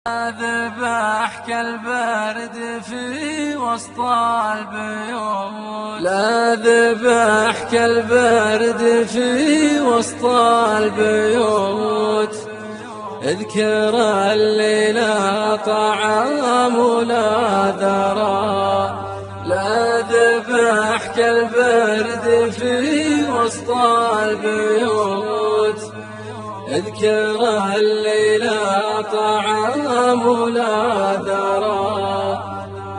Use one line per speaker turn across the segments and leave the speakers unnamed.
ذبح كالبرد في وسط البيوت،
لا ذبح كالبرد في وسط البيوت. اذكر اللي لا طعام ولا ذرى، لا ذبح كالبرد في وسط البيوت. اذكر اللي لا طعام ولا ذرى،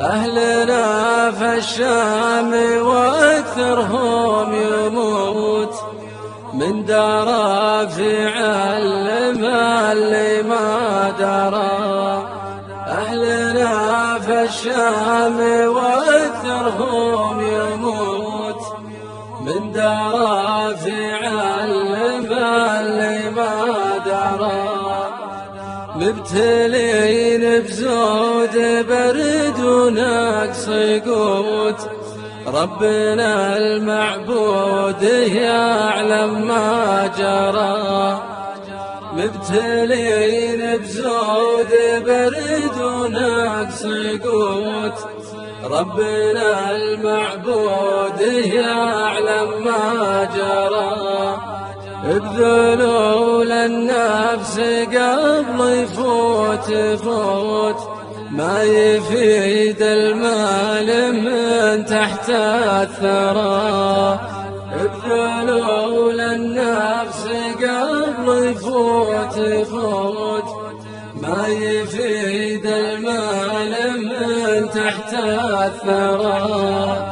أهلنا في الشام واكثرهم يموت من درافع العلم اللي ما درى. أهلنا في الشام واكثرهم يموت من درافع العلم اللي ما درى. مبتلين بزود برد ونقص قوت، ربنا المعبود يعلم ما جرى. مبتلين بزود برد ونقص قوت، ربنا المعبود يعلم ما جرى. ابذلوا للنفس قبل يفوت ما يفيد المال من تحت الثرى. ابذلوا للنفس قبل يفوت ما يفيد المال من تحت الثرى.